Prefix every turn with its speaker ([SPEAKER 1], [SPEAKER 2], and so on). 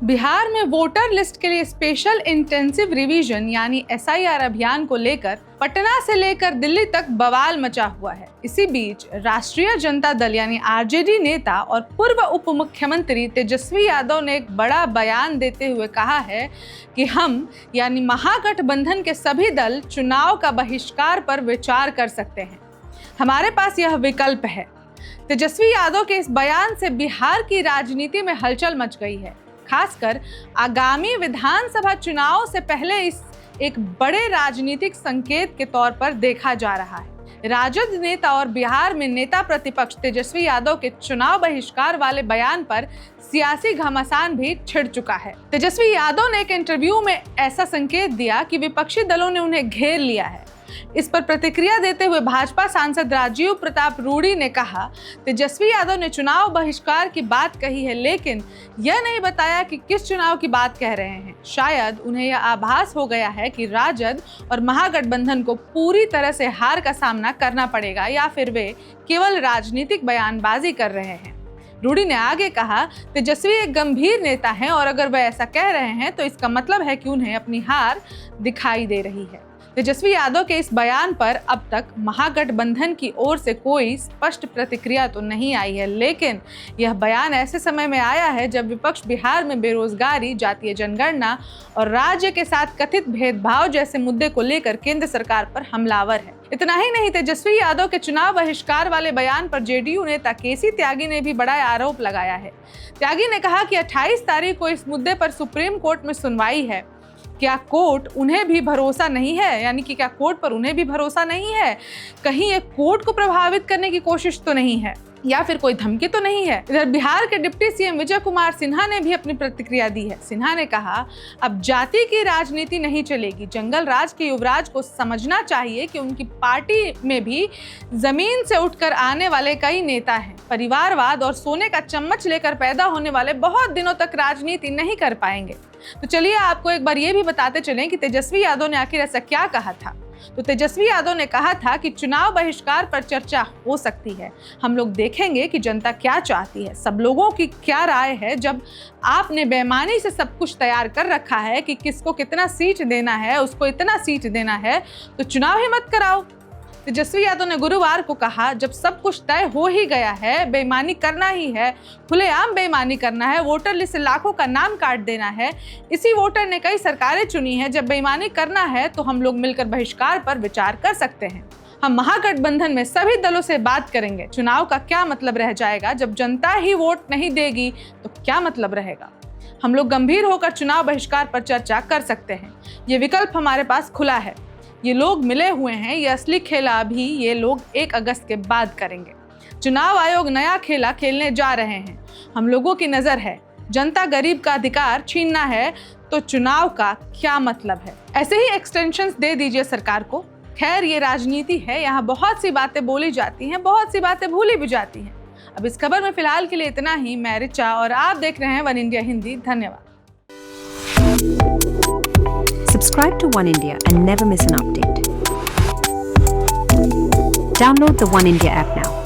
[SPEAKER 1] बिहार में voter list के लिए स्पेशल इंटेंसिव रिवीजन यानी SIR अभियान को लेकर पटना से लेकर दिल्ली तक बवाल मचा हुआ है। इसी बीच राष्ट्रीय जनता दल यानी RJD नेता और पूर्व उप मुख्यमंत्री तेजस्वी यादव ने एक बड़ा बयान देते हुए कहा है कि हम यानी महागठबंधन के सभी दल चुनाव का बहिष्कार पर विचार कर सकते हैं, हमारे पास यह विकल्प है। तेजस्वी यादव के इस बयान से बिहार की राजनीति में हलचल मच गई है। खासकर आगामी विधानसभा चुनाव से पहले इस एक बड़े राजनीतिक संकेत के तौर पर देखा जा रहा है। राजद नेता और बिहार में नेता प्रतिपक्ष तेजस्वी यादव के चुनाव बहिष्कार वाले बयान पर सियासी घमासान भी छिड़ चुका है। तेजस्वी यादव ने एक इंटरव्यू में ऐसा संकेत दिया कि विपक्षी दलों ने उन्हें घेर लिया है। इस पर प्रतिक्रिया देते हुए भाजपा सांसद राजीव प्रताप रूडी ने कहा, तेजस्वी यादव ने चुनाव बहिष्कार की बात कही है, लेकिन यह नहीं बताया कि किस चुनाव की बात कह रहे हैं। शायद उन्हें यह आभास हो गया है कि राजद और महागठबंधन को पूरी तरह से हार का सामना करना पड़ेगा या फिर वे केवल राजनीतिक बयानबाजी कर रहे हैं। रूडी ने आगे कहा, तेजस्वी एक गंभीर नेता हैं और अगर वह ऐसा कह रहे हैं तो इसका मतलब है कि उन्हें अपनी हार दिखाई दे रही है। तेजस्वी यादव के इस बयान पर अब तक महागठबंधन की ओर से कोई स्पष्ट प्रतिक्रिया तो नहीं आई है, लेकिन यह बयान ऐसे समय में आया है जब विपक्ष बिहार में बेरोजगारी, जातीय जनगणना और राज्य के साथ कथित भेदभाव जैसे मुद्दे को लेकर केंद्र सरकार पर हमलावर है। इतना ही नहीं, तेजस्वी यादव के चुनाव बहिष्कार वाले बयान पर JDU नेता KC त्यागी ने भी बड़ा आरोप लगाया है। त्यागी ने कहा कि 28 तारीख को इस मुद्दे पर सुप्रीम कोर्ट में सुनवाई है। क्या कोर्ट उन्हें भी भरोसा नहीं है, यानी कि क्या कोर्ट पर उन्हें भी भरोसा नहीं है? कहीं ये कोर्ट को प्रभावित करने की कोशिश तो नहीं है या फिर कोई धमकी तो नहीं है? इधर बिहार के डिप्टी CM विजय कुमार सिन्हा ने भी अपनी प्रतिक्रिया दी है। सिन्हा ने कहा, अब जाति की राजनीति नहीं चलेगी। जंगल राज के युवराज को समझना चाहिए कि उनकी पार्टी में भी जमीन से उठकर आने वाले कई नेता हैं। परिवारवाद और सोने का चम्मच लेकर पैदा होने वाले बहुत दिनों तक राजनीति नहीं कर पाएंगे। तो चलिए आपको एक बार ये भी बताते चलें कि तेजस्वी यादव ने आखिर ऐसा क्या कहा था। तो तेजस्वी यादव ने कहा था कि चुनाव बहिष्कार पर चर्चा हो सकती है। हम लोग देखेंगे कि जनता क्या चाहती है, सब लोगों की क्या राय है। जब आपने बेईमानी से सब कुछ तैयार कर रखा है कि किसको कितना सीट देना है, उसको इतना सीट देना है, तो चुनाव ही मत कराओ। तेजस्वी यादव ने गुरुवार को कहा, जब सब कुछ तय हो ही गया है, बेईमानी करना ही है, खुलेआम बेईमानी करना है, वोटर लिस्ट से लाखों का नाम काट देना है। इसी वोटर ने कई सरकारें चुनी है। जब बेईमानी करना है तो हम लोग मिलकर बहिष्कार पर विचार कर सकते हैं। हम महागठबंधन में सभी दलों से बात करेंगे। चुनाव का क्या मतलब रह जाएगा जब जनता ही वोट नहीं देगी, तो क्या मतलब रहेगा? हम लोग गंभीर होकर चुनाव बहिष्कार पर चर्चा कर सकते हैं। ये विकल्प हमारे पास खुला है। ये लोग मिले हुए हैं। ये असली खेला अभी ये लोग 1 अगस्त के बाद करेंगे। चुनाव आयोग नया खेला खेलने जा रहे हैं। हम लोगों की नजर है, जनता गरीब का अधिकार छीनना है तो चुनाव का क्या मतलब है? ऐसे ही एक्सटेंशंस दे दीजिए सरकार को। खैर, ये राजनीति है, यहाँ बहुत सी बातें बोली जाती हैं, बहुत सी बातें भूली भी जाती हैं। अब इस खबर में फिलहाल के लिए इतना ही। मैं रिचा और आप देख रहे हैं वन इंडिया हिंदी। धन्यवाद।
[SPEAKER 2] Subscribe to One India and never miss an update. Download the One India app now.